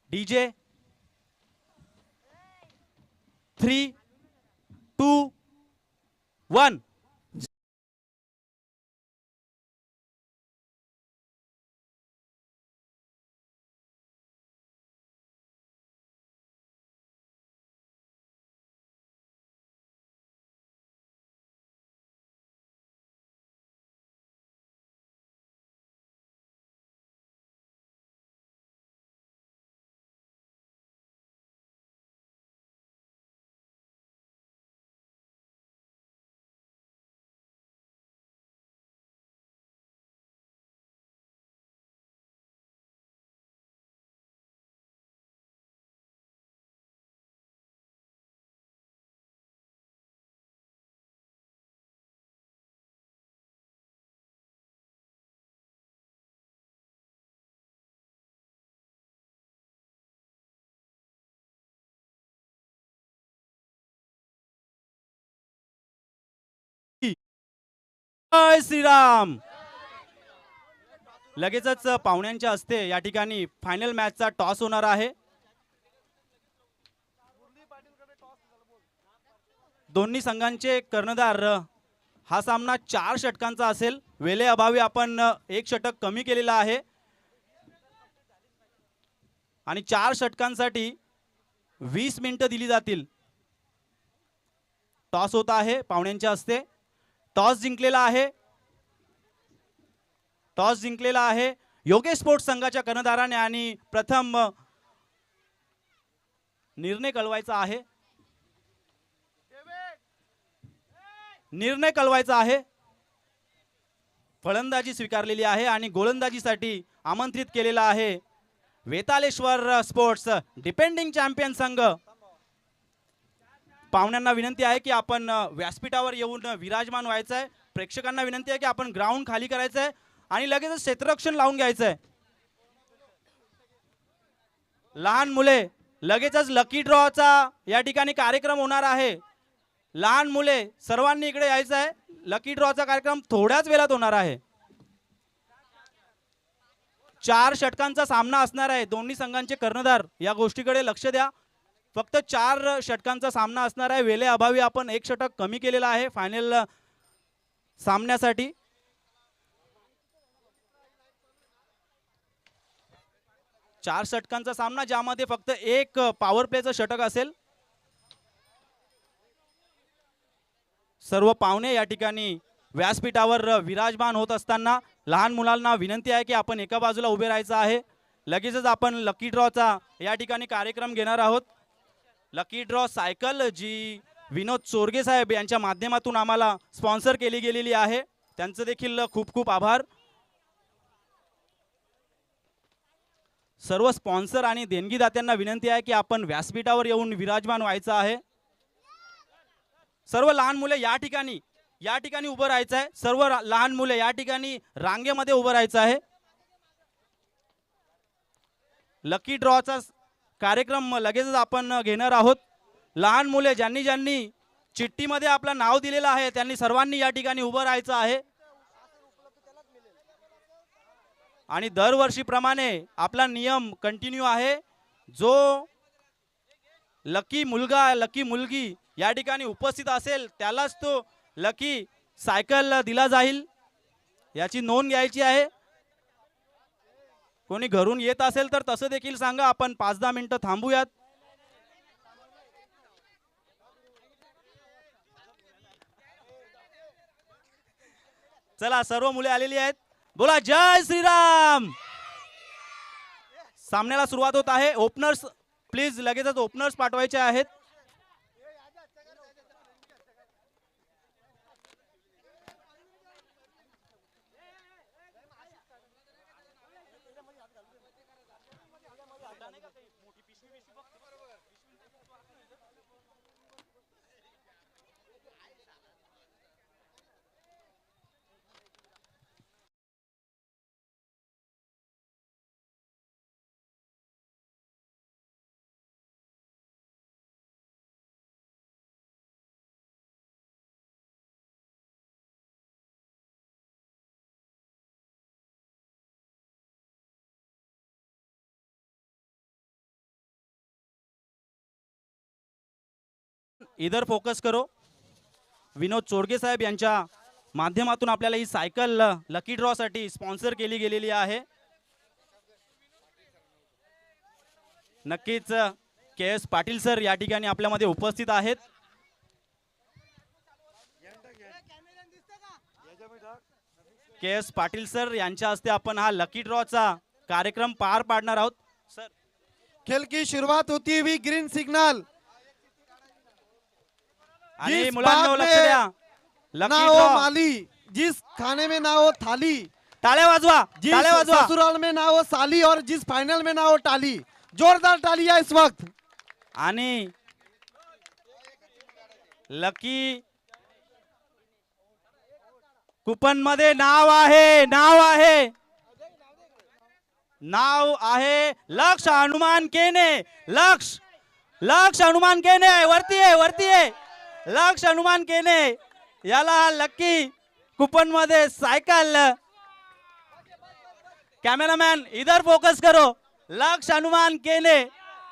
DJ 3, 2, 1. जय श्रीराम. लगेचच पाहुण्यांच्या हस्ते या ठिकाणी फायनल मॅचचा टॉस होणार आहे. दोन्ही संघांचे कर्णधार हा सामना 4 षटकांचा असेल. वेळे अभावी आपण 1 षटक कमी केलेला आहे आणि 4 षटकांसाठी 20 मिनिटं दिली जातील. टॉस होत आहे पाहुण्यांच्या हस्ते. टॉस जिंकलेला आहे. टॉस जिंकलेला आहे योगेश स्पोर्ट्स संघाच्या कर्णधाराने आणि प्रथम निर्णय कळवायचा आहे. निर्णय कळवायचा आहे. फलंदाजी स्वीकारलेली आहे आणि गोलंदाजीसाठी आमंत्रित केलेला आहे वेतालेश्वर स्पोर्ट्स डिपेंडिंग चॅम्पियन संघ. पाहुण्यांना विनंती आहे की आपण व्यासपीठावर येऊन विराजमान व्हायचं आहे. प्रेक्षकांना विनंती आहे की आपण ग्राउंड खाली करायचं आहे आणि लगेच क्षेत्ररक्षण लावून घ्यायचं आहे. लहान मुले लगेचच लकी ड्रॉचा या ठिकाणी कार्यक्रम होणार आहे. लहान मुले सर्वांनी इकडे यायचं आहे. लकी ड्रॉचा कार्यक्रम थोड्याच वेळात होणार आहे. 4 षटकांचा सामना असणार आहे. दोन्ही संघांचे कर्णधार या गोष्टीकडे लक्ष द्या. फक्त 4 षटकांचा सामना असणार आहे. वेळे अभावी आपण 1 षटक कमी केलेला आहे फायनल सामन्यासाठी. 4 षटकांचा सामना ज्यामध्ये फक्त 1 पॉवर प्लेचं षटक असेल. सर्व पाहुणे या ठिकाणी व्यासपीठावर विराजमान होत असताना लहान मुलांना विनंती आहे की आपण एका बाजूला उभे राहायचं आहे. लगेचच आपण लकी ड्रॉचा या ठिकाणी कार्यक्रम घेणार आहोत. लकी ड्रॉ सायकल जी विनोद चोरगे साहेब यांच्या माध्यमातून आम्हाला स्पॉन्सर केली गेलेली आहे. त्यांचं देखील खूप खूप आभार. सर्व स्पॉन्सर आणि देणगीदात्यांना विनंती आहे की आपण व्यासपीठावर येऊन विराजमान व्हायचं आहे. सर्व लहान मुले या ठिकाणी उभं राहायचं आहे. सर्व लहान मुले या ठिकाणी रांगेमध्ये उभं राहायचं आहे. लकी ड्रॉचा कार्यक्रम लगेचच आपण घेणार आहोत. लहान मुले ज्यांनी ज्यांनी चिठ्ठीमध्ये आपलं नाव दिलेलं आहे त्यांनी सर्वांनी या ठिकाणी उभं राहायचं आहे. आणि दरवर्षीप्रमाणे आपला नियम कंटिन्यू आहे. जो लकी मुलगा लकी मुलगी या ठिकाणी उपस्थित असेल त्यालाच तो लकी सायकल दिला जाईल. याची नोंद घ्यायची आहे. कोणी घरून येत असेल तर तसं देखील सांगा. आपण 5-10 मिनिटं थांबूयात. चला सर्व मुले आलेली आहेत. बोला जय श्रीराम. सामन्याला सुरुवात होत आहे. ओपनर्स प्लीज लगेचच ओपनर्स पाठवायचे आहेत. इधर फोकस करो. विनोद चोडगे साहेब यांच्या माध्यमातून आपल्याला ही सायकल लकी ड्रॉ साठी स्पॉन्सर केली गेलेली आहे. नक्कीच के एस पाटील सर या ठिकाणी आपल्यामध्ये उपस्थित आहेत. के एस पाटील सर यांच्या हस्ते आपण हा लकी ड्रॉचा कार्यक्रम पार पाडणार आहोत. सर खेल की शुरुआत होती हुई ग्रीन सिग्नल. आणि जिस मुलांनो बाग लक्ष में द्या. ना लकी हो ड्रॉ. माली, जिस खाने में ना हो थाली, टाळ्या वाजवा, जिस टाळ्या वाजवा. ससुराल में ना हो साली और जिस फाइनल में ना हो टाली. जोरदार तालियां इस वक्त. आणि लकी कुपन मध्ये नाव आहे, नाव आहे, नाव आहे लक्ष हनुमान केने. लक्ष लक्ष हनुमान केने वरती आहे, वरती आहे. लक्ष हनुमान केने याला लकी कुपन मध्ये सायकल. कॅमेरामॅन इधर फोकस करो. लक्ष हनुमान केने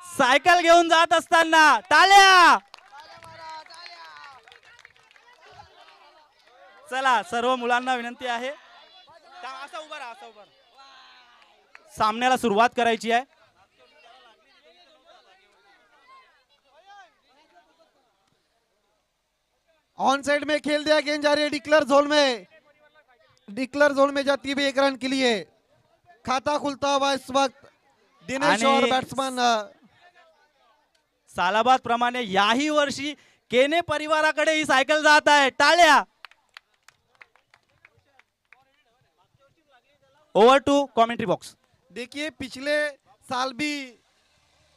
सायकल घेऊन जात असताना टाळ्या. चला सर्व मुलांना विनंती आहे, असं उभं राहा, असं उभं राहा. सामन्याला सुरुवात करायची आहे. ऑन साइड में खेल दिया. गेंद जा रही है डिक्लेयर जोन में. डिक्लेयर जोन में जाती हुई 1 रन के लिए. खाता खुलता हुआ इस वक्त दिनेश आणि और बैट्समैन. सालाबाद प्रमाणे याही वर्षी केने परिवाराकडे ही सायकल जात आहे. टाळ्या. Over to commentary box. देखिए पिछले साल भी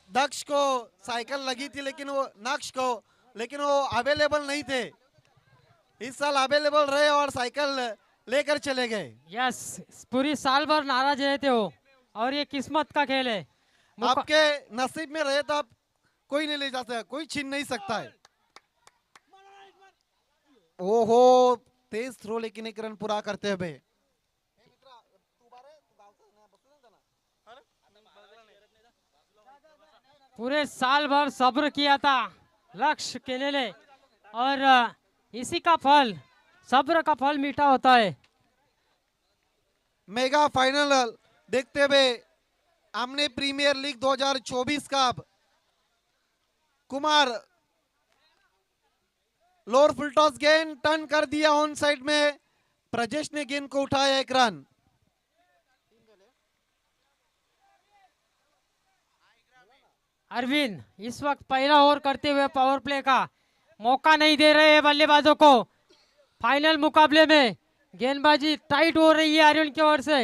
दक्ष को साइकिल लगी थी, लेकिन वो नक्श को, लेकिन वो अवेलेबल नहीं थे. इस साल अवेलेबल रहे और साइकिल लेकर चले गए. यस, पूरी साल भर नाराज रहते हो और ये किस्मत का खेल है. आपके नसीब में रहे तो आप कोई नहीं ले जा सकता, कोई छीन नहीं सकता है. ओहो, तेज थ्रो लेकिन 1 रन पूरा करते हुए. पूरे साल भर सब्र किया था लक्ष्य के लिए और इसी का फल, सब्र का फल मीठा होता है. मेगा फाइनल देखते हुए हमने प्रीमियर लीग 2024 का कुमार लोअर फुल टॉस गेंद टर्न कर दिया ऑन साइड में. प्रजेश ने गेंद को उठाया 1 रन. अरविंद इस वक्त पहला ओवर करते हुए पावर प्ले का मौका नहीं दे रहे हैं बल्लेबाजों को. फाइनल मुकाबले में गेंदबाजी टाइट हो रही है अरविंद की ओर से.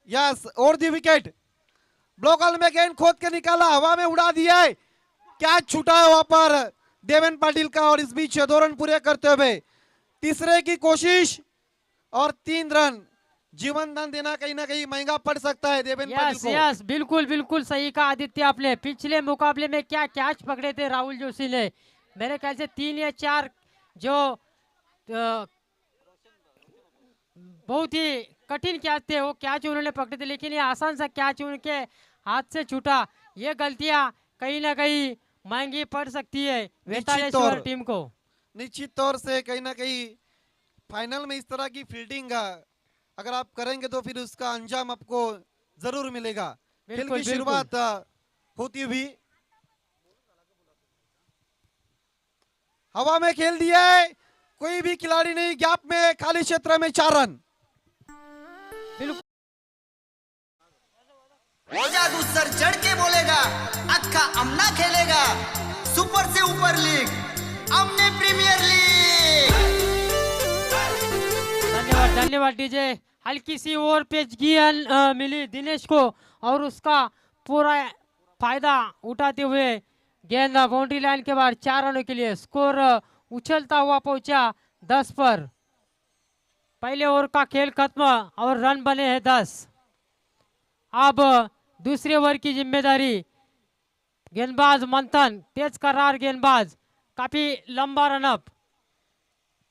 यस, और दी विकेट. ब्लॉकल में गेंद खोद के निकाला, हवा में उड़ा दिया है. कैच छूटा है वहां पर देवेन पाटिल का. और इस बीच 2 रन पूरे करते हुए तीसरे की कोशिश और 3 रन. जीवन दान देना कहीं ना कहीं महंगा पड़ सकता है देवेन पाटिल यस को. यस, बिल्कुल बिल्कुल सही कहा आदित्य आपने. पिछले मुकाबले में क्या कैच पकड़े थे राहुल जोशी ने. मेरे ख्याल से 3 या 4 जो बहुत ही कठिन कैच थे वो कैच उन्होंने पकड़े थे, लेकिन ये आसान सा कैच उनके हाथ से छूटा. ये गलतियां कहीं ना कहीं महंगी पड़ सकती है वेतालेश्वर टीम को. निश्चित तौर से कहीं ना कहीं फाइनल में इस तरह की फील्डिंग अगर आप करेंगे तो फिर उसका अंजाम आपको जरूर मिलेगा. खेल बिल्कुल, की शुरुआत होती हुई हवा में खेल दिया है. कोई भी खिलाड़ी नहीं. गैप में खाली क्षेत्र में 4 रन. बिल्कुल वो जादू सर चढ़ के बोलेगा, अक्का अमना खेलेगा. सुपर से ऊपर लीग, अमने प्रीमियर लीग. धन्यवाद धन्यवाद डीजे. हल्की सी ओवर पेच की मिली दिनेश को और उसका पूरा फायदा उठाते हुए गेंद बाउंड्री लाइन के बाद 4 रनों के लिए. स्कोर उछलता हुआ पहुंचा 10 पर. पहले ओवर का खेल खत्म और रन बने हैं 10. अब दूसरे ओवर की जिम्मेदारी गेंदबाज मंथन, तेज करार गेंदबाज, काफी लंबा रनअप,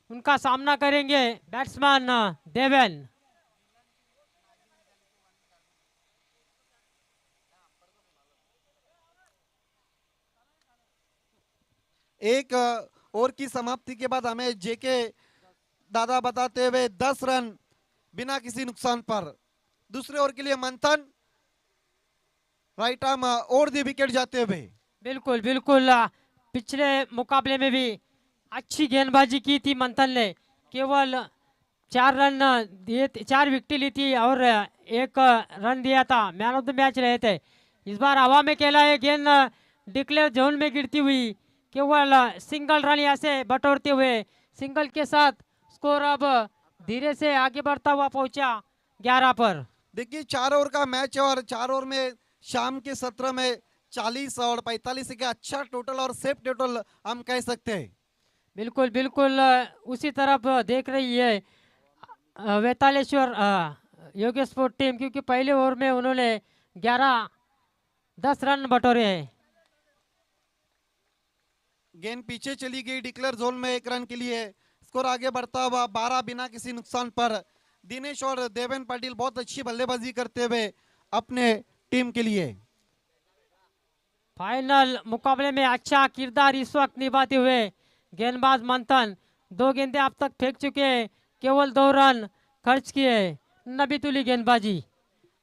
उनका सामना करेंगे बैट्समैन देवेन. एक ओवर की समाप्ति के बाद हमें जेके दादा बताते हुए 10 रन बिना किसी नुकसान पर। दूसरे ओवर के लिए मंथन राइट आर्म और दी विकेट जाते हुए। बिल्कुल बिल्कुल पिछले मुकाबले में भी अच्छी गेंदबाजी की थी मंथन ने, केवल 4 रन दिए, 4 विकेट ली थी और 1 रन दिया था, मैन ऑफ द मैच रहे थे। इस बार हवा में खेला है, गेंद डिक्लेयर जोन में गिरती हुई, केवल सिंगल रन यहाँ से बटोरते हुए सिंगल के साथ स्कोर अब धीरे से आगे बढ़ता हुआ पहुंचा 11 पर। देखिए 4 ओवर का मैच है और 4 ओवर में शाम के सत्र में 40 और 45 का अच्छा टोटल और सेफ टोटल हम कह सकते हैं। बिल्कुल बिल्कुल उसी तरफ देख रही है वेतालेश्वर योगेश स्पोर्ट टीम, क्योंकि पहले ओवर में उन्होंने 10 रन बटोरे हैं। गेंद पीछे चली गई डिक्लेयर जोन में 1 रन के लिए, स्कोर आगे बढ़ता हुआ 12 बिना किसी नुकसान पर। दिनेश और देवेन पाटिल बहुत अच्छी बल्लेबाजी करते हुए अपने टीम के लिए। फाइनल मुकाबले में अच्छा किरदार इस वक्त निभाते हुए गेंदबाज मंथन 2 गेंदें अब तक फेंक चुके हैं, केवल 2 रन खर्च किए, नबी तुली गेंदबाजी,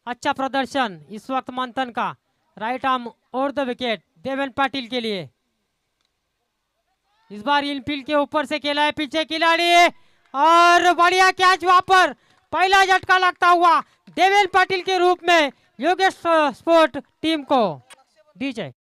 अच्छा प्रदर्शन इस वक्त मंथन का। राइट आर्म और द विकेट देवेन पाटिल के लिए। इस बार इनफील्ड के ऊपर से खेला है पीछे खिलाड़ी और बढ़िया कैच, वहां पर पहला झटका लगता हुआ देवेन पाटिल के रूप में योगेश स्पोर्ट टीम को दी जाए।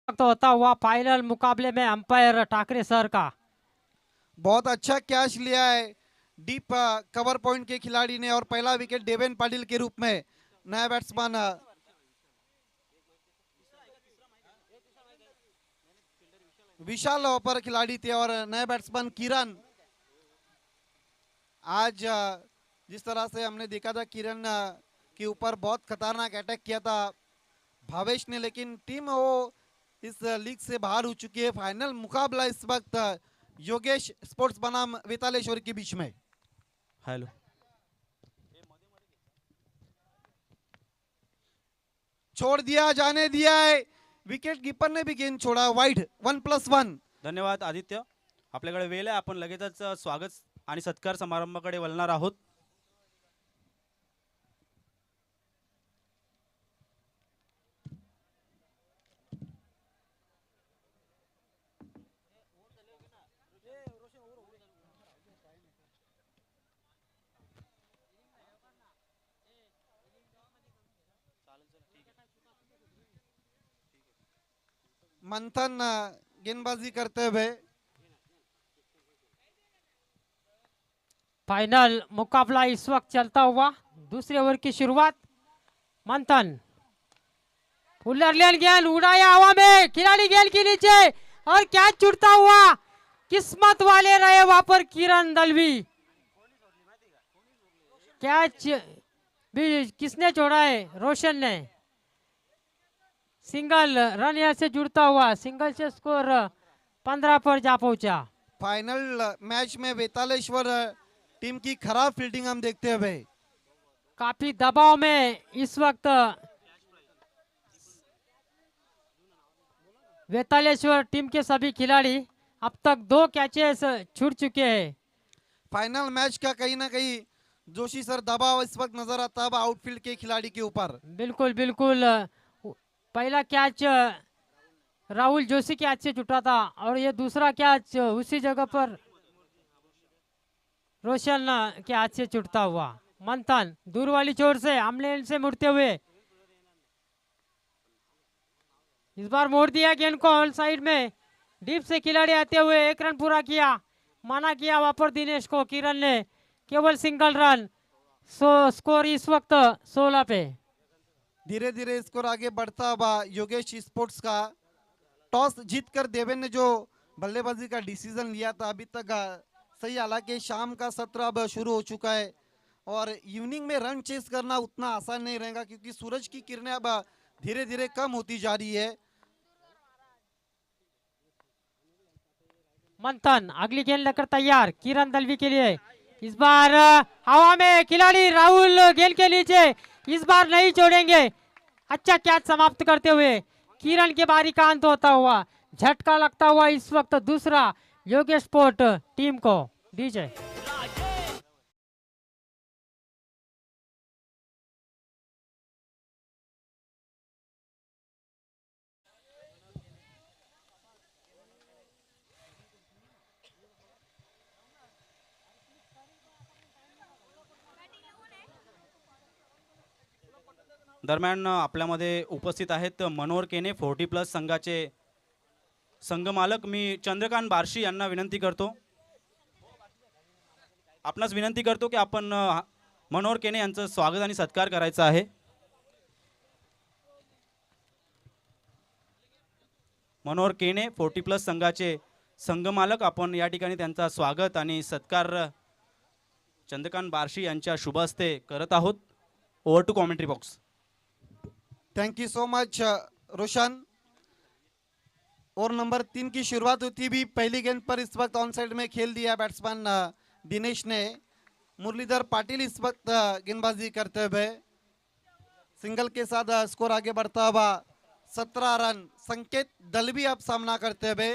तो होता हुआ फाइनल मुकाबले में अंपायर ठाकरे सर का बहुत अच्छा कैच लिया है डीप कवर पॉइंट के खिलाड़ी ने और पहला विकेट देवेन पाटिल के रूप में नया बैट्समैन विशाल पर खिलाड़ी थे और नए बैट्समैन किरण। आज जिस तरह से हमने देखा था किरण के ऊपर बहुत खतरनाक अटैक किया था भावेश ने, लेकिन टीम वो इस लीग से बाहर हो चुकी है। फाइनल मुकाबला इस वक्त योगेश स्पोर्ट्स बनाम वेतालेश्वर के बीच में। हेलो छोड़ दिया, जाने दिया है, विकेट कीपर ने भी गेंद छोड़ा, वाइड 1+1। धन्यवाद आदित्य, आपल्याकडे वेळ आहे, आपण लगेचच स्वागत आणि सत्कार समारंभाकडे वळणार आहोत। मंथन गेंदबाजी करते हुए। फाइनल मुकाबला इस वक्त चलता हुआ, दूसरे ओवर की शुरुआत। मंथन फुलर लेन गेंद उड़ाया हवा में, खिलाड़ी गेंद के नीचे और कैच छूटता हुआ, किस्मत वाले रहे वहां पर किरण दलवी। कैच भी किसने छोड़ा है? रोशन ने। सिंगल रन यहाँ से जुड़ता हुआ, सिंगल से स्कोर 15 पर जा पहुंचा। फाइनल मैच में वेतालेश्वर टीम की खराब फील्डिंग हम देखते हुए। काफी दबाव में इस वक्त वेतालेश्वर टीम के सभी खिलाड़ी, अब तक 2 कैचेस छूट चुके हैं। फाइनल मैच का कहीं ना कहीं जोशी सर दबाव इस वक्त नजर आता है आउटफील्ड के खिलाड़ी के ऊपर। बिल्कुल बिल्कुल, पहला कैच राहुल जोशी के हाथ से छूटा था और ये दूसरा कैच उसी जगह पर रोशन के हाथ से छूटता हुआ। मंथन दूर वाली चोर से हमले से मुड़ते हुए, इस बार मोड़ दिया गेंद को ऑल साइड में, डीप से खिलाड़ी आते हुए 1 रन पूरा किया, माना किया वहां पर दिनेश को, किरण ने केवल सिंगल रन। स्कोर इस वक्त 16 पे। धीरे धीरे स्कोर आगे बढ़ता हुआ योगेश स्पोर्ट्स का। टॉस जीतकर देवेन ने जो बल्लेबाजी का डिसीजन लिया था, अभी तक सही, हालांकि शाम का सत्र अब शुरू हो चुका है और इवनिंग में रन चेस करना उतना आसान नहीं रहेगा क्योंकि सूरज की किरणें अब धीरे धीरे कम होती जा रही है। मंथन अगली गेंद लेकर तैयार किरण दलवी के लिए। इस बार हवा में खिलाड़ी राहुल गेंद के नीचे, इस बार नहीं छोड़ेंगे। अच्छा कैच समाप्त करते हुए किरण के बारी का अंत होता हुआ, झटका लगता हुआ इस वक्त दूसरा योगेश स्पोर्ट टीम को। डीजे दरम्यान आपल्यामध्ये उपस्थित आहेत मनोहर केने 40+ संघाचे संघमालक। मी चंद्रकांत बार्शी यांना विनंती करतो, आपणास विनंती करतो की आपण मनोहर केने यांचं स्वागत आणि सत्कार करायचा आहे। मनोहर केने 40+ संघाचे संघमालक, आपण या ठिकाणी त्यांचा स्वागत आणि सत्कार चंद्रकांत बार्शी यांच्या शुभ हस्ते करत आहोत। Over to commentary box. Thank you so much Roshan. और नंबर 3 की शुरुआत होती भी पहली गेंद पर इस वक्त ऑन साइड में खेल दिया बैट्समैन दिनेश ने। मुरलीधर पाटिल इस वक्त गेंदबाजी करते हुए सिंगल के साथ स्कोर आगे बढ़ता हुआ 17 रन। संकेत दलवी अब सामना करते हुए,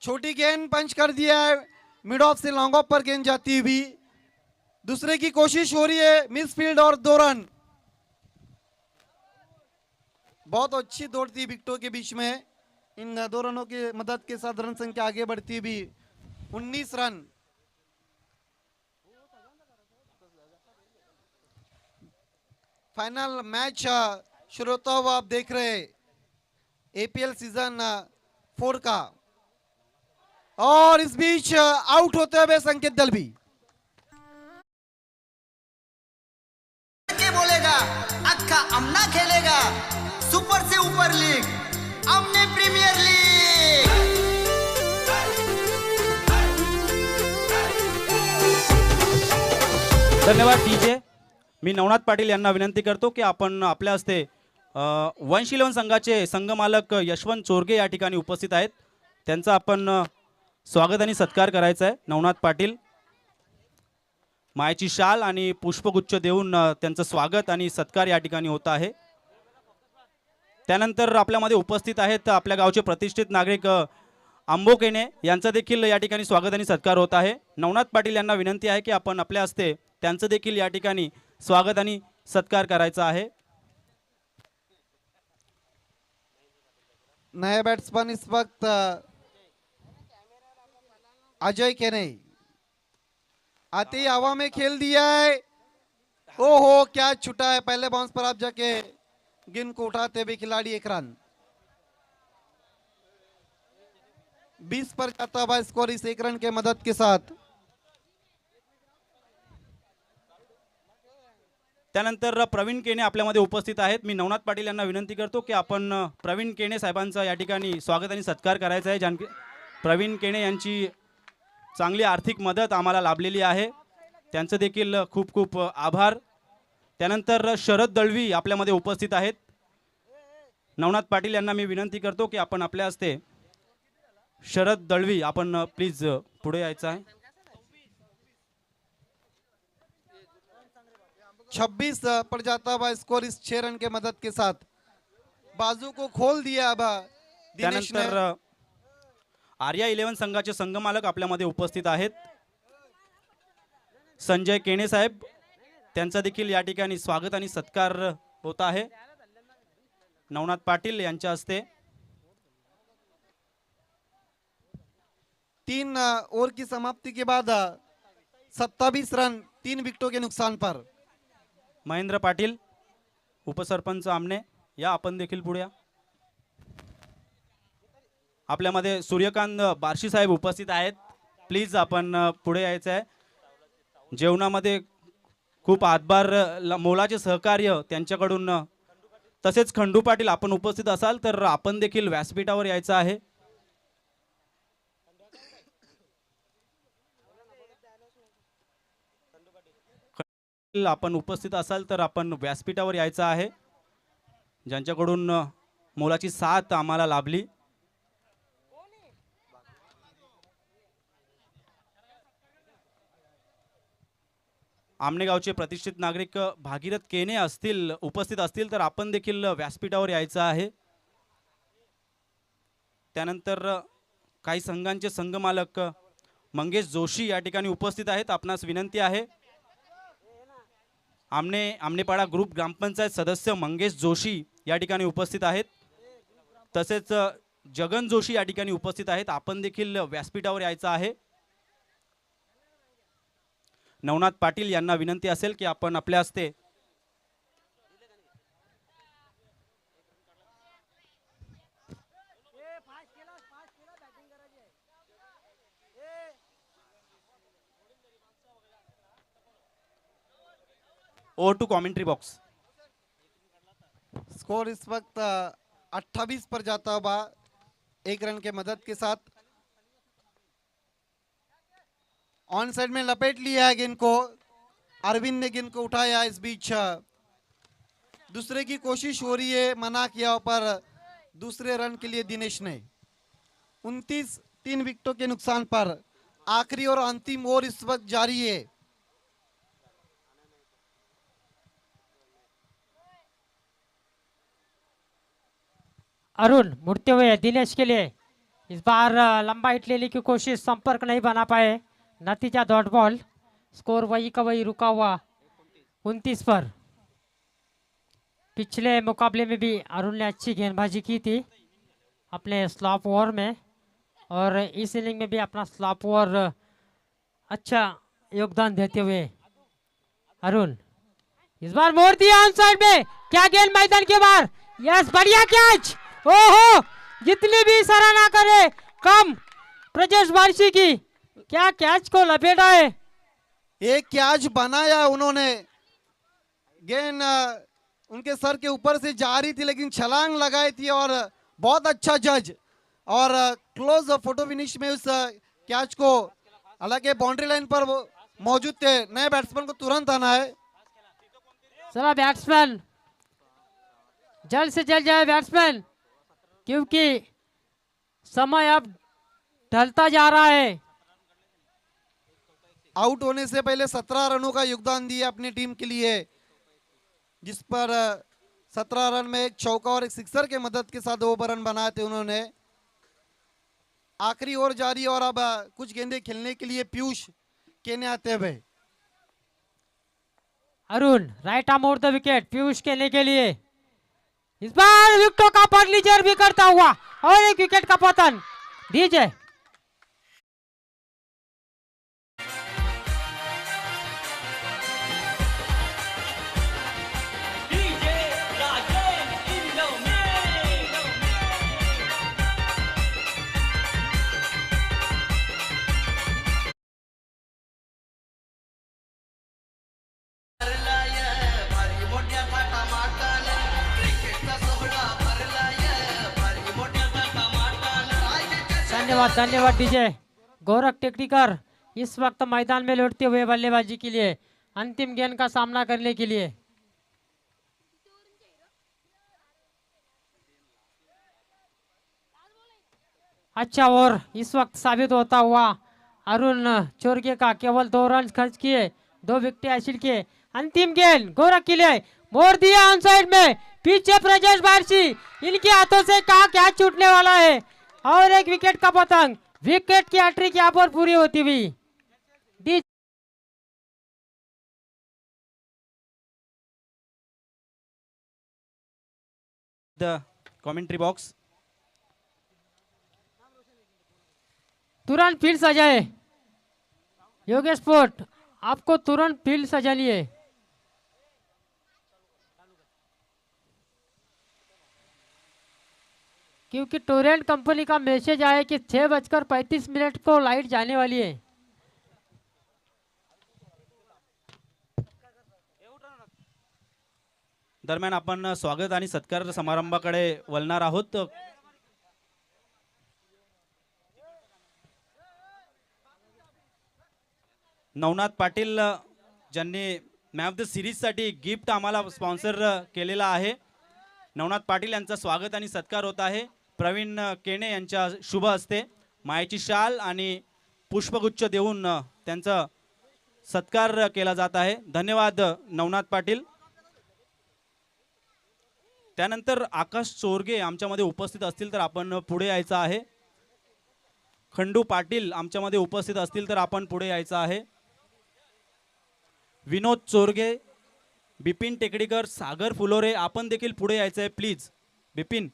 छोटी गेंद पंच कर दिया है, मिड ऑफ से लॉन्ग ऑफ पर गेंद जाती हुई। दूसरे की कोशिश हो रही है, मिस फील्ड और 2 रन। बहुत अच्छी दौड़ थी विकेटों के बीच में, इन 2 रनों की मदद के साथ रन संख्या आगे बढ़ती भी 19 रन। फाइनल मैच शुरू होता हुआ आप देख रहे APL सीजन 4 का, और इस बीच आउट होते हुए संकेत दलवी। के बोलेगा अक्का अमना खेलेगा सुपर से ऊपर लीग, अमने प्रीमियर लीग। धन्यवाद डीजे। मी नवनाथ पाटील यांना विनंती करतो की आपण आपल्या हस्ते वंश 11 संघाचे संघमालक यशवंत चोरगे या ठिकाणी उपस्थित आहेत, त्यांचा आपण स्वागत आणि सत्कार करायचा आहे। नवनाथ पाटील मायेची शाल आणि पुष्पगुच्छ देऊन त्यांचं स्वागत आणि सत्कार या ठिकाणी होत आहे। त्यानंतर आपल्यामध्ये उपस्थित आहेत आपल्या गावचे प्रतिष्ठित नागरिक अंबो केने, यांचं देखील या ठिकाणी स्वागत आणि सत्कार होत आहे। नवनाथ पाटील यांना विनंती आहे की आपण आपल्या हस्ते त्यांचं देखील या ठिकाणी स्वागत आणि सत्कार करायचा आहे। नए बैट्समैन इस वक्त अजय केने आते ही हवा में खेल दिया है। ओहो क्या छूटा है, पहले बाउंस पर आप जाके गेंद को उठाते हुए खिलाड़ी 1 रन। 20 पर जाता हुआ स्कोर इस 1 रन के मदद के साथ। त्यानंतर प्रवीण केने आपल्यामध्ये उपस्थित आहेत। मी नवनाथ पाटील यांना विनंती करतो की आपण प्रवीण केने साहेबांचा या ठिकाणी स्वागत आणि सत्कार करायचा आहे। प्रवीण केने यांची चांगली आर्थिक मदत आम्हाला लाभलेली आहे, त्यांचं देखील खूप खूप आभार। त्यानंतर शरद दळवी आपल्यामध्ये उपस्थित आहेत। नवनाथ पाटील यांना मी विनंती करतो की आपण आपल्या हस्ते शरद दळवी आपण प्लीज पुढे यायचं आहे। 26 पर जाता हुआ स्कोर इस 6 रन के मदद के साथ। बाजू को खोल दिया अब दिनेश ने। त्यानंतर आर्या 11 संघाचे संघमालक आपल्यामध्ये उपस्थित आहेत, संजय केने साहेब, त्यांचा देखील या ठिकाणी स्वागत आणि सत्कार होत आहे नवनाथ पाटील यांच्या हस्ते। 3 ओवर की समाप्ति के बाद 27 रन 3 विकेटों के नुकसान पर। महेंद्र पाटील उपसरपंच आमने या, आपण देखील पुढे या। आपल्यामध्ये सूर्यकांत बार्शी साहेब उपस्थित आहेत, प्लीज आपण पुढे यायचं आहे। जेवणामध्ये खूप हातभार मोलाचे सहकार्य त्यांच्याकडून, तसेच खंडू पाटील आपण उपस्थित असाल तर आपण देखील व्यासपीठावर यायचं आहे। आपण उपस्थित असाल तर आपण व्यासपीठावर यायचं आहे, ज्यांच्याकडून मोलाची साथ आम्हाला लाभली. आमनेगावचे प्रतिष्ठित नागरिक भागीरथ केने असतील उपस्थित असतील तर आपण देखील व्यासपीठावर यायचं आहे. त्यानंतर काही संघांचे संघमालक मंगेश जोशी या ठिकाणी उपस्थित आहेत. आपणास विनंती आहे, आमनेपाडा ग्रुप ग्रामपंचायत सदस्य मंगेश जोशी या ठिकाणी उपस्थित आहेत. तसेच जगन जोशी या ठिकाणी उपस्थित आहेत. आपण देखील व्यासपीठावर यायचं आहे. नवनाथ पाटील यांना विनंती असेल की आपण आपल्या हस्ते over to commentary box. Score इस वक्त 28 पर जाता हुआ 1 रन के मदद के साथ. ऑन साइड में लपेट लिया है गेंद को, अरविंद ने गेंद को उठाया. इस बीच दूसरे की कोशिश हो रही है, मना किया पर दूसरे रन के लिए दिनेश ने. 29 3 विकेटों के नुकसान पर आखिरी और अंतिम ओवर इस वक्त जारी है. अरुण मुड़ते हुए दिनेश के लिए इस बार लंबा हिट लेने की कोशिश, संपर्क नहीं बना पाए. नतीजा डॉट बॉल. स्कोर वही का वही रुका हुआ 29 पर. पिछले मुकाबले में भी अरुण ने अच्छी गेंदबाजी की थी अपने स्लॉप ओवर में, और इस इनिंग में भी अपना स्लॉप ओवर अच्छा योगदान देते हुए अरुण इस बार मोड़ दिया ऑन साइड में. क्या गेंद मैदान के बाहर. यस, बढ़िया कैच. ओहो, जितनी भी सराहना करे कम प्रजेश बारिशी की. क्या कैच को लपेटा है. एक कैच बनाया उन्होंने. गेंद उनके सर के ऊपर से जा रही थी लेकिन छलांग लगाई थी और बहुत अच्छा जज और क्लोज फोटो फिनिश में उस कैच को, हालांकि बाउंड्री लाइन पर वो मौजूद थे. नए बैट्समैन को तुरंत आना है. चला बैट्समैन, जल्द से जल्द जाए बैट्समैन, क्योंकि समय अब ढलता जा रहा है. आउट होने से पहले 17 रनों का योगदान दिया अपनी टीम के लिए, जिस पर 17 रन में एक चौका और एक सिक्सर के मदद के साथ 2 रन बनाए थे उन्होंने. आखिरी ओवर जारी और अब कुछ गेंदें खेलने के लिए पीयूष केने आते हुए. Arun right arm over the wicket Piyush खेलने के लिए. इस बार विकेटों का फर्नीचर भी करता हुआ और एक विकेट का पतन. डीजे धन्यवाद धन्यवाद डीजे. गौरव टेक्निकर इस वक्त मैदान में लौटते हुए बल्लेबाजी के लिए, अंतिम गेंद का सामना करने के लिए. अच्छा ओवर इस वक्त साबित होता हुआ अरुण चोरगे का. केवल 2 रन खर्च किए, 2 विकेट हासिल किए. अंतिम गेंद गौरव के लिए मोड़ दिया ऑन साइड में. पीछे प्रजेश बारिशी, इनके हाथों से कहा क्या छूटने वाला है और एक विकेट का पतंग. विकेट की हैट्रिक यहाँ पर पूरी होती हुई. The commentary box. तुरंत फील्ड सजाए योगेश स्पोर्ट, आपको तुरंत फील्ड सजानी है. क्योंकि टोरेंट कंपनी का मैसेज आया कि 6:35 को लाइट जाने वाली है. दरम्यान आपण स्वागत आणि सत्कार समारंभाकडे वळणार आहोत. नवनाथ पाटील ज्यांनी मॅन ऑफ द सिरीजसाठी गिफ्ट आम्हाला स्पॉन्सर केलेला आहे. नवनाथ पाटील यांचं स्वागत आणि सत्कार होत आहे. प्रवीण केणे यांच्या शुभ हस्ते मायेची शाल आणि पुष्पगुच्छ देऊन त्यांचा सत्कार केला जात आहे. धन्यवाद नवनाथ पाटील. त्यानंतर आकाश चोरगे आमच्यामध्ये उपस्थित असतील तर आपण पुढे यायचं आहे. खंडू पाटील आमच्यामध्ये उपस्थित असतील तर आपण पुढे यायचं आहे. विनोद चोरगे, बिपिन टेकडीकर, सागर फुलोरे आपण देखील पुढे यायचं आहे प्लीज. बिपिन.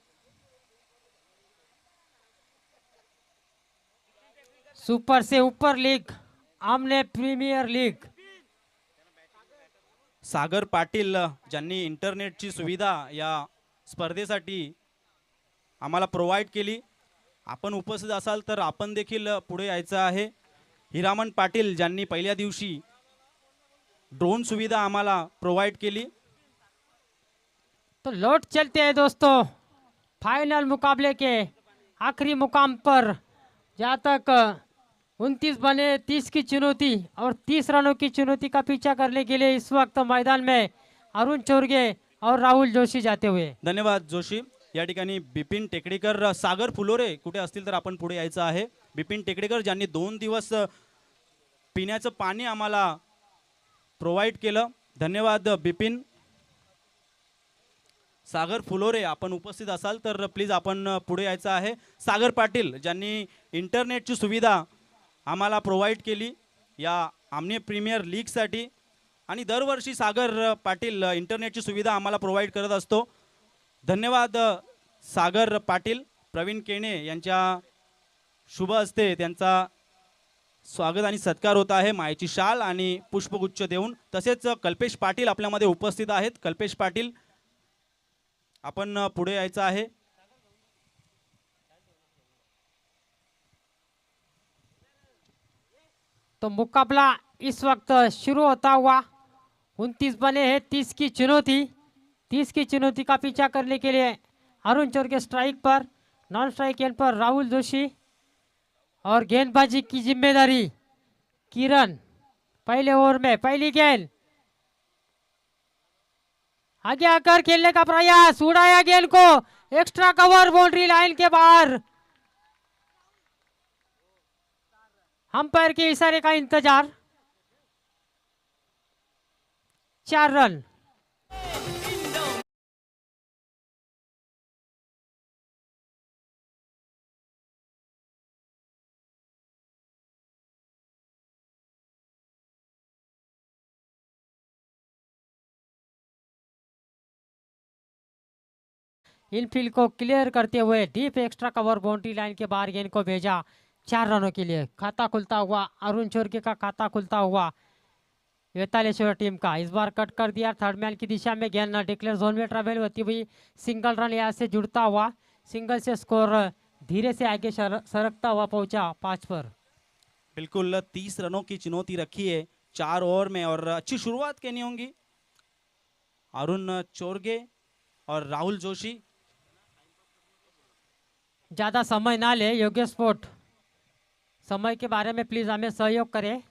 सुपर से ऊपर लीग, आमने प्रीमियर लीग. सागर पाटील ज्यांनी इंटरनेटची सुविधा या स्पर्धेसाठी आम्हाला प्रोव्हाइड केली. आपण उपस्थित असाल तर आपण देखील पुढे यायचं आहे. हिरामन पाटील ज्यांनी पहिल्या दिवशी ड्रोन सुविधा आम्हाला प्रोव्हाइड केली. तो लौट चलते हैं दोस्तों फाइनल मुकाबले के आखिरी मुकाम पर, जहाँ तक 29 बने 30 की चुनौती और 30 रनों की चुनौती का पीछा करने के लिए इस वक्त मैदान में अरुण चोरगे और राहुल जोशी जाते हुए. धन्यवाद जोशी. या ठिकाणी बिपिन टेकडीकर, सागर फुलोरे कुठे असतील तर आपण पुढे यायचं आहे. बिपिन टेकडीकर ज्यांनी 2 दिवस पिण्याचं पाणी आम्हाला प्रोव्हाइड केलं. धन्यवाद बिपिन. सागर फुलोरे आपण उपस्थित असाल तर प्लीज आपण पुढे यायचं आहे. सागर पाटील ज्यांनी इंटरनेटची सुविधा आम्हाला प्रोव्हाइड केली या आमने प्रीमियर लीगसाठी आणि दरवर्षी सागर पाटील इंटरनेटची सुविधा आम्हाला प्रोव्हाइड करत असतो. धन्यवाद सागर पाटील. प्रवीण केणे यांच्या शुभ हस्ते त्यांचा स्वागत आणि सत्कार होत आहे मायेची शाल आणि पुष्पगुच्छ देऊन. तसेच कल्पेश पाटील आपल्यामध्ये उपस्थित आहेत. कल्पेश पाटील आपण पुढे यायचं आहे. तो मुकाबला इस वक्त शुरू होता हुआ. 29 बने हैं 30 की चुनौती. 30 की चुनौती का पीछा करने के लिए अरुण चोरगे स्ट्राइक पर, नॉन स्ट्राइक एंड पर राहुल जोशी और गेंदबाजी की जिम्मेदारी किरण. पहले ओवर में पहली गेंद, आगे आकर खेलने का प्रयास, उड़ाया गेंद को, एक्स्ट्रा कवर बाउंड्री लाइन के बाहर. अंपायर के इशारे का इंतजार. 4 रन. इनफील्ड को क्लियर करते हुए deep extra cover boundary line के बाहर गेंद को भेजा 4 रनों के लिए. खाता खुलता हुआ अरुण चोरगे का खाता खुलता हुआ वेतालेश्वर टीम का. इस बार कट कर दिया थर्ड मैन की दिशा में. गेंद डिक्लेयर जोन में ट्रेवल होती हुई सिंगल रन यहाँ से जुड़ता हुआ. सिंगल से स्कोर धीरे से आगे सरकता हुआ पहुंचा 5 पर. बिल्कुल 30 रनों की चुनौती रखी है 4 ओवर में और अच्छी शुरुआत कहनी होंगी. अरुण चोरगे और राहुल जोशी. ज़्यादा समय ना ले योगेश स्पोर्ट, समय के बारे में प्लीज हमें सहयोग करें.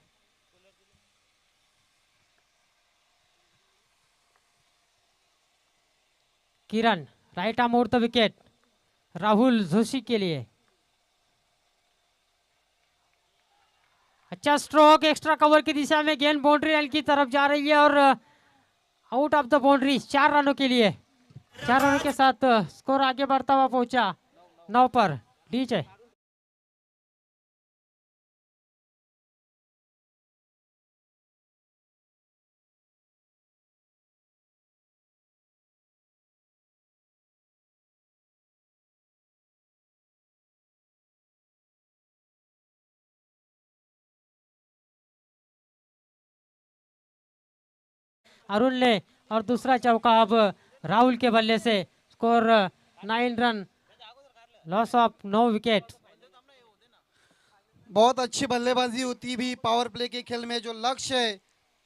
Kiran right arm over the wicket Rahul Joshi के लिए. अच्छा स्ट्रोक, एक्स्ट्रा कवर की दिशा में गेंद बाउंड्री लाइन की तरफ जा रही है और आउट ऑफ द बाउंड्री. 4 रनों के लिए. 4 रनों के साथ स्कोर आगे बढ़ता हुआ पहुंचा 9 पर. डीजे अरुण ने और दूसरा चौका अब राहुल के बल्ले से. Score 9 run, loss of 9 wicket. बहुत अच्छी बल्लेबाजी होती भी पावर प्ले के खेल में. जो लक्ष्य है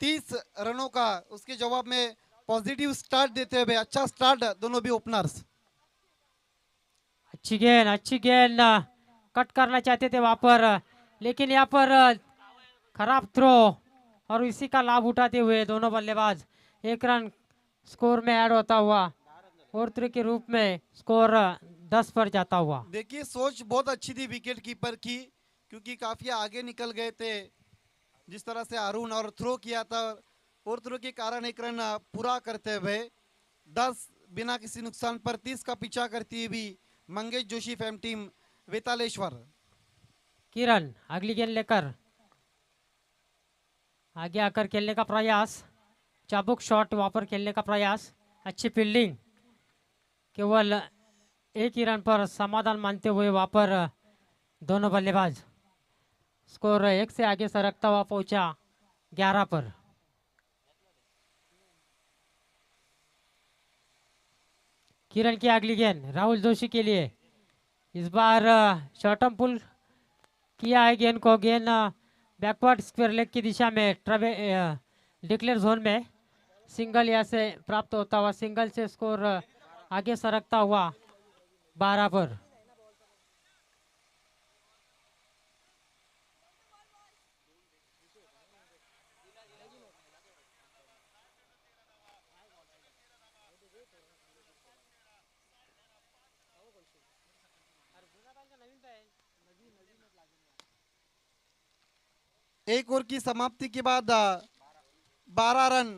30 रनों का, उसके जवाब में पॉजिटिव स्टार्ट देते हुए अच्छा स्टार्ट दोनों भी ओपनर्स. अच्छी गेंद कट करना चाहते थे वहां पर, लेकिन यहाँ पर खराब थ्रो और इसी का लाभ उठाते हुए दोनों बल्लेबाज 1 रन स्कोर में ऐड होता हुआ और 3 के रूप में स्कोर 10 पर जाता हुआ। देखिए सोच बहुत अच्छी थी विकेट कीपर की, क्योंकि काफी आगे निकल गए थे जिस तरह से अरुण, और थ्रो किया था और थ्रो के कारण 1 रन पूरा करते हुए 10 बिना किसी नुकसान पर 30 का पीछा करती हुई मंगेश जोशी फेम टीम वेतालेश्वर। किरण अगली गेंद लेकर आगे आकर खेलने का प्रयास, चाबुक शॉट वहां पर खेलने का प्रयास, अच्छी फील्डिंग, केवल 1 ही रन पर समाधान मानते हुए वहां पर दोनों बल्लेबाज। स्कोर 1 से आगे सरकता हुआ पहुंचा 11 पर। किरण की अगली गेंद राहुल जोशी के लिए, इस बार शॉर्टम पुल किया है गेंद को, गेंद बैकवर्ड स्क्वायर लेग की दिशा में डिक्लेयर जोन में सिंगल यहाँ से प्राप्त होता हुआ, सिंगल से स्कोर आगे सरकता हुआ 12 पर। एक ओवर की समाप्ति के बाद 12 रन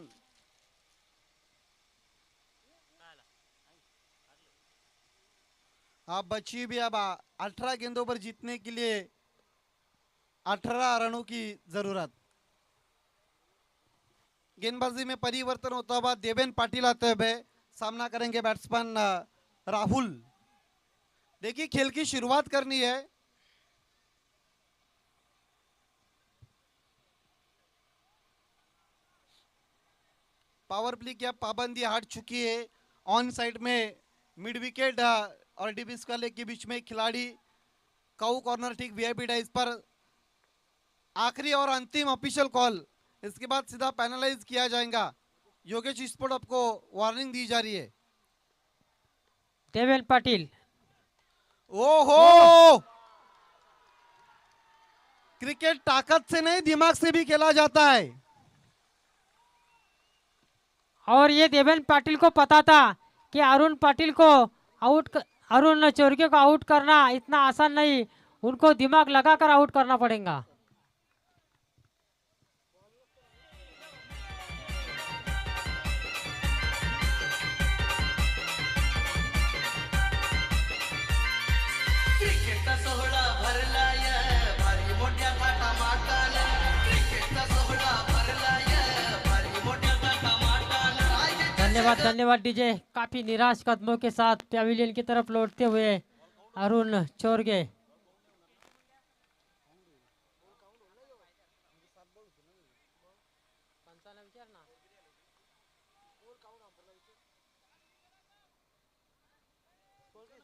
अब बची भी, अब 18 गेंदों पर जीतने के लिए 18 रनों की जरूरत। गेंदबाजी में परिवर्तन होता हुआ देवेन पाटिल आते हुए सामना करेंगे बैट्समैन राहुल। देखिए खेल की शुरुआत करनी है, पावर प्ले की अब पाबंदी हट चुकी है। ऑन साइड में मिड विकेट और डीबीस वाले के बीच में खिलाड़ी, काउ कॉर्नर ठीक वीआईपी डाइस पर। आखिरी और अंतिम ऑफिशियल कॉल, इसके बाद सीधा पैनलाइज किया जाएगा। योगेश स्पोर्ट आपको वार्निंग दी जा रही है। देवेन पाटिल, ओहो, क्रिकेट ताकत से नहीं दिमाग से भी खेला जाता है। और ये देवेन पाटिल को पता था कि अरुण पाटिल को अरुण चोरगे को आउट करना इतना आसान नहीं, उनको दिमाग लगाकर आउट करना पड़ेगा। क्रिकेटचा सोहळा भरलाय भारी मोठ्या थाटामाटान, क्रिकेटचा सोहळा भरलाय भारी मोठ्या थाटामाटान। धन्यवाद धन्यवाद डीजे। काफी निराश कदमों के साथ पैविलियन की तरफ लौटते हुए अरुण चोरगे।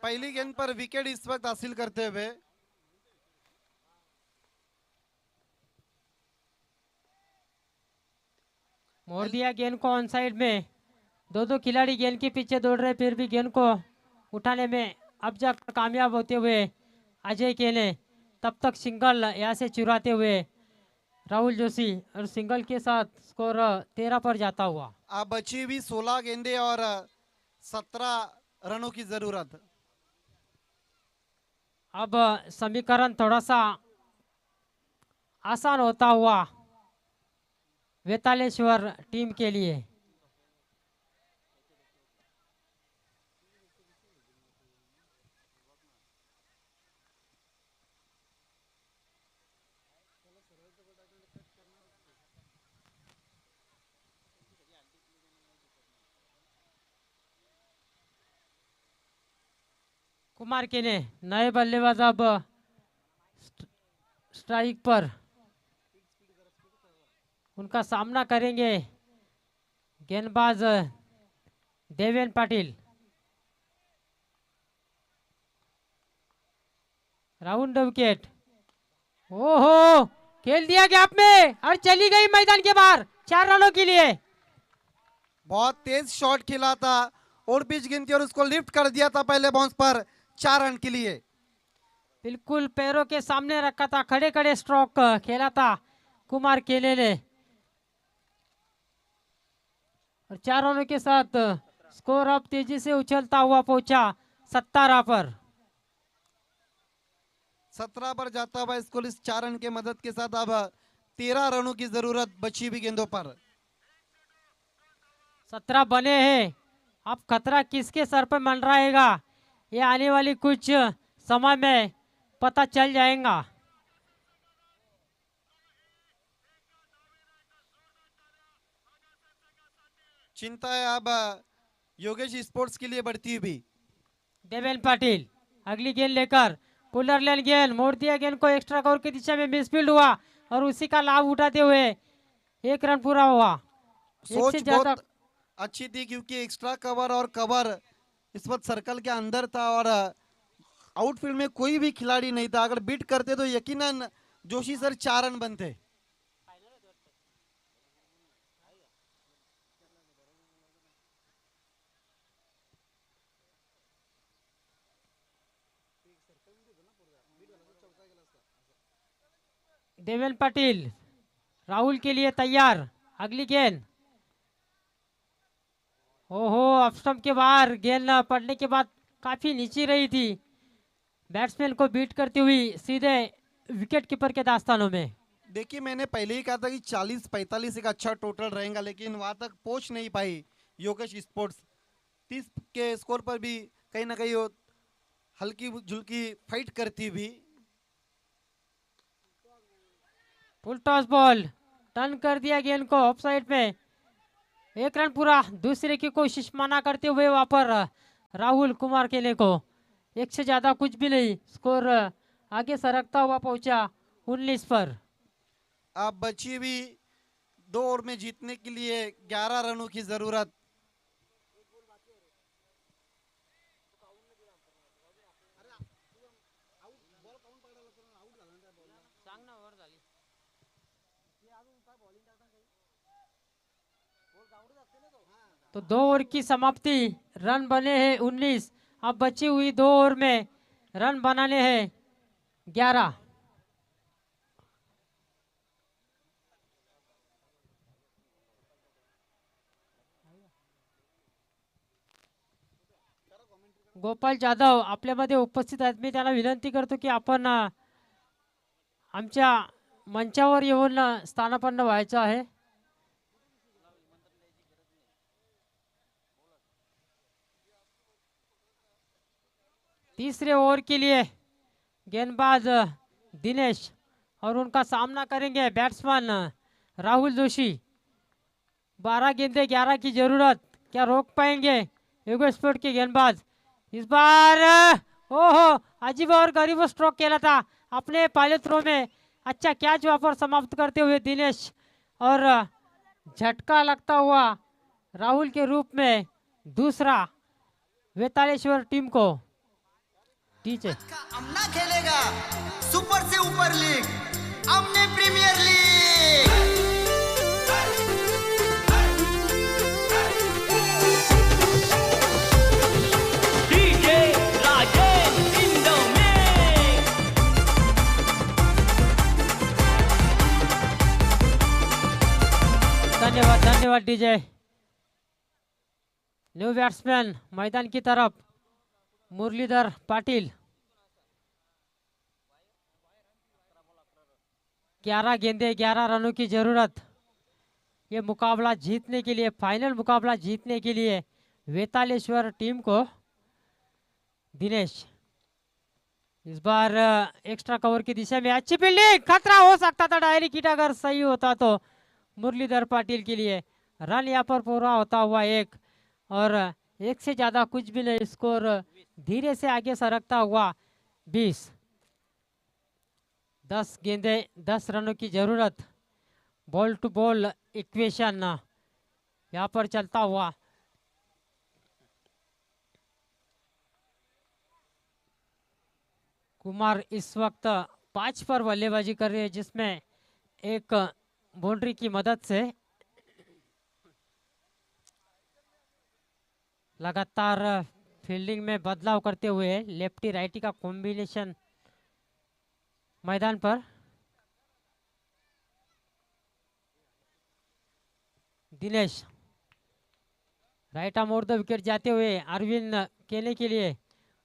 पहली गेंद पर विकेट इस वक्त हासिल करते हुए मोड़ दिया गेंद को ऑन साइड में। दो खिलाड़ी गेंद के पीछे दौड़ रहे, फिर भी गेंद को उठाने में अब जाकर कामयाब होते हुए अजय केले। तब तक सिंगल यहाँ से चुराते हुए राहुल जोशी, और सिंगल के साथ स्कोर 13 पर जाता हुआ। अब बची हुई 16 गेंदे और 17 रनों की जरूरत। अब समीकरण थोड़ा सा आसान होता हुआ वेतालेश्वर टीम के लिए। कुमार केने नए बल्लेबाज अब स्ट्राइक पर, उनका सामना करेंगे गेंदबाज देवेन पाटिल। राउंड विकेट, ओहो, खेल दिया गैप में और चली गई मैदान के बाहर 4 रनों के लिए। बहुत तेज शॉट खेला था और पिच गिनती और उसको लिफ्ट कर दिया था पहले बाउंस पर 4 रन के लिए। बिल्कुल पैरों के सामने रखा था, खड़े खड़े स्ट्रोक खेला था कुमार केले ने। और 4 रनों के साथ स्कोर अब तेजी से उछलता हुआ पहुंचा 17 पर। 17 पर जाता हुआ स्कोर इस 4 रन के मदद के साथ अब 13 रनों की जरूरत बची हुई गेंदों पर। 17 बने हैं। अब खतरा किसके सर पर मंडराएगा ये आने वाली कुछ समय में पता चल जाएगा। चिंता है अब योगेश स्पोर्ट्स के लिए बढ़ती हुई। देवेन पाटिल अगली गेंद लेकर पुलर लेन गेंद मोड़ दिया, गेंद को एक्स्ट्रा कवर की दिशा में मिसफील्ड हुआ और उसी का लाभ उठाते हुए 1 रन पूरा हुआ। एक से सोच ज्यादा बहुत अच्छी थी क्योंकि एक्स्ट्रा कवर और कवर इस वक्त सर्कल के अंदर था और आउटफील्ड में कोई भी खिलाड़ी नहीं था। अगर बीट करते तो यकीनन जोशी सर 4 रन बनते। देवेन पाटिल राहुल के लिए तैयार। अगली गेंद ओहो ऑफ स्टंप के बाहर, गेंद पड़ने के बाद काफी नीचे रही थी। बैट्समैन को बीट करती हुई सीधे विकेट कीपर के दास्तानों में। देखिए मैंने पहले ही कहा था कि 40-45 एक अच्छा टोटल रहेगा लेकिन वहां तक पहुंच नहीं पाई योगेश स्पोर्ट्स। 30 के स्कोर पर भी कहीं ना कहीं वो हल्की झुल्की फाइट करती हुई। फुल टॉस बॉल टर्न कर दिया गेंद को ऑफ साइड में। 1 रन पूरा। दूसरे की कोशिश मना करते हुए वहां पर राहुल कुमार केले को 1 से ज्यादा कुछ भी नहीं। स्कोर आगे सरकता हुआ पहुंचा 19 पर। अब बची हुई 2 ओवर में जीतने के लिए 11 रनों की जरूरत। तो 2 ओवर की समाप्ति, रन बने हैं 19। अब बची हुई 2 ओवर में रन बनाने हैं 11। गोपाल जाधव आपल्यामध्ये उपस्थित आहेत, मी त्यांना विनंती करतो की आपण आमच्या मंचावर येऊन स्थानापन्न व्हायचं आहे। तीसरे ओवर के लिए गेंदबाज दिनेश और उनका सामना करेंगे बैट्समैन राहुल जोशी। 12 गेंदे 11 की जरूरत, क्या रोक पाएंगे योगेश स्पोर्ट के गेंदबाज? इस बार ओहो अजीब और गरीब स्ट्रोक खेला था अपने पहले थ्रो में। अच्छा कैच वहां पर समाप्त करते हुए दिनेश और झटका लगता हुआ राहुल के रूप में दूसरा वेतालेश्वर टीम को। टीचे का अमना खेलेगा सुपर से ऊपर लीग, अमने premier league. DJ Rajesh in the mix. धन्यवाद धन्यवाद डीजे। न्यू बैट्समैन मैदान की तरफ मुरलीधर पाटिल। 11 गेंदे 11 रनों की जरूरत। ये मुकाबला जीतने के लिए, फाइनल मुकाबला जीतने के लिए वेतालेश्वर टीम को। दिनेश इस बार एक्स्ट्रा कवर की दिशा में अच्छी फील्डिंग, खतरा हो सकता था डायरेक्ट हिट अगर सही होता तो मुरलीधर पाटिल के लिए। रन यहाँ पर पूरा होता हुआ 1 और 1 से ज्यादा कुछ भी नहीं। स्कोर धीरे से आगे सरकता हुआ 20। 10 गेंदे 10 रनों की जरूरत। बॉल टू बॉल इक्वेशन यहाँ पर चलता हुआ। कुमार इस वक्त 5 पर बल्लेबाजी कर रहे हैं जिसमें एक बाउंड्री की मदद से लगातार फील्डिंग में बदलाव करते हुए लेफ्टी राइटी का कॉम्बिनेशन मैदान पर। Dinesh right arm over the wicket जाते हुए अरविंद केने के लिए।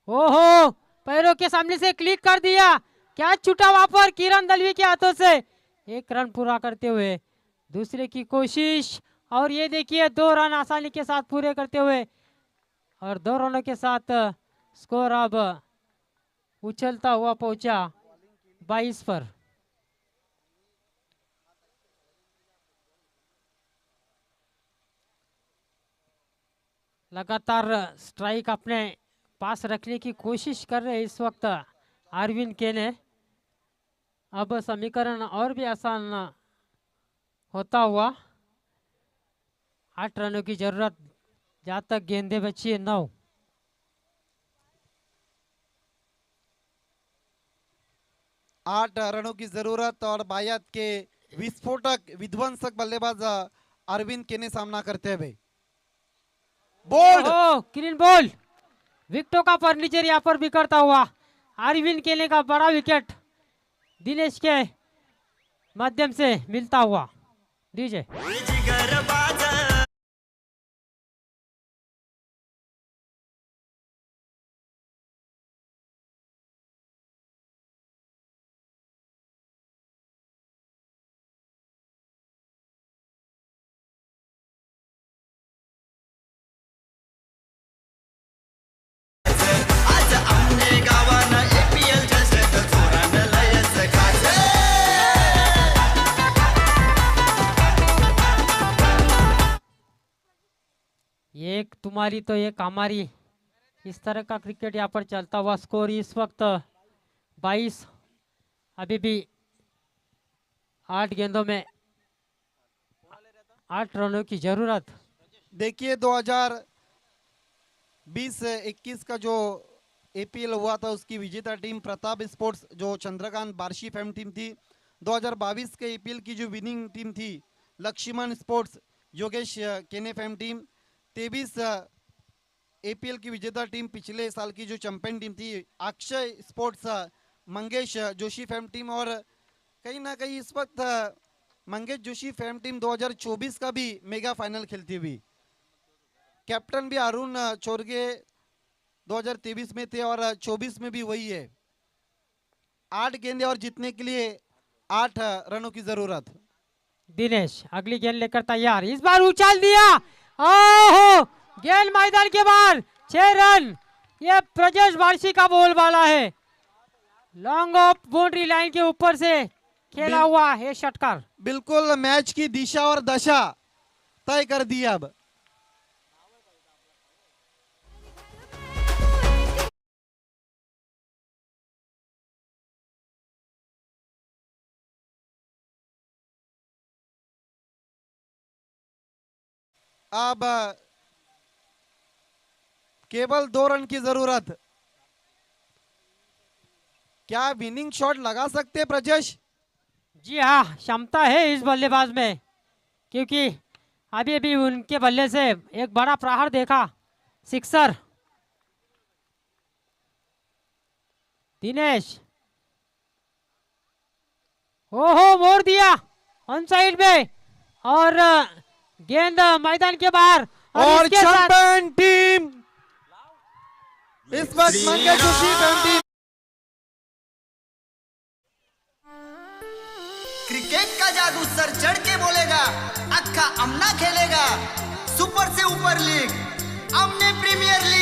ओहो, पैरों के सामने से क्लिक कर दिया, क्या छूटा वहां पर किरण दलवी के हाथों से। एक रन पूरा करते हुए दूसरे की कोशिश, और ये देखिए 2 रन आसानी के साथ पूरे करते हुए, और 2 रनों के साथ स्कोर अब उछलता हुआ पहुंचा 22 पर। लगातार स्ट्राइक अपने पास रखने की कोशिश कर रहे इस वक्त अरविंद केने। अब समीकरण और भी आसान होता हुआ, 8 रनों की जरूरत, जहां तक गेंदे बची है 9। आठ रनों की जरूरत और बायत के विस्फोटक विध्वंसक बल्लेबाज अरविंद केने सामना करते हुए। बोल्ड, क्लीन बॉल, विकेटों का फर्नीचर यहाँ पर बिखरता हुआ। अरविंद केने का बड़ा विकेट दिनेश के माध्यम से मिलता हुआ। दीजिए आज आमने गावानं APL चषक जोरानं लयच गाजलं. एक तुम्हारी तो एक हमारी, इस तरह का क्रिकेट यहाँ पर चलता हुआ। स्कोर इस वक्त 22। अभी भी 8 गेंदों में 8 रनों की जरूरत। देखिए 2020-21 का जो APL हुआ था उसकी विजेता टीम प्रताप स्पोर्ट्स जो चंद्रकांत बार्शी फैम टीम थी। 2022 के APL की जो विनिंग टीम थी लक्ष्मण स्पोर्ट्स योगेश केने फैम टीम। 23 APL की विजेता टीम पिछले साल की जो चैंपियन टीम थी Akshay sports Mangesh Joshi fam team. और कहीं ना कहीं इस वक्त मंगेश जोशी फैम टीम 2024 का भी मेगा फाइनल खेलती हुई। कैप्टन भी अरुण चोरगे 2023 में थे और 24 में भी वही है। 8 गेंदे और जीतने के लिए 8 रनों की जरूरत। दिनेश अगली गेंद लेकर तैयार, इस बार उछाल दिया। ओहो, गेंद मैदान के बाहर, 6 रन। ये प्रजेश बार्शी का बॉल वाला है, लॉन्ग ऑफ बाउंड्री लाइन के ऊपर से खेला हुआ है षटकार। बिल्कुल मैच की दिशा और दशा तय कर दी। अब केवल 2 रन की जरूरत। क्या विनिंग शॉट लगा सकते प्रजेश? जी हाँ, क्षमता है इस बल्लेबाज में, क्योंकि अभी अभी उनके बल्ले से एक बड़ा प्रहार देखा, सिक्सर। दिनेश, ओहो, मोड़ दिया ऑन साइड में, और गेंद मैदान के बाहर। और इसके साथ चैंपियन टीम इस वक्त Mangesh Joshi fam team. Cricket का जादू सर चढ़ के बोलेगा, अक्का अमना खेलेगा। सुपर से ऊपर लीग, अमने प्रीमियर लीग।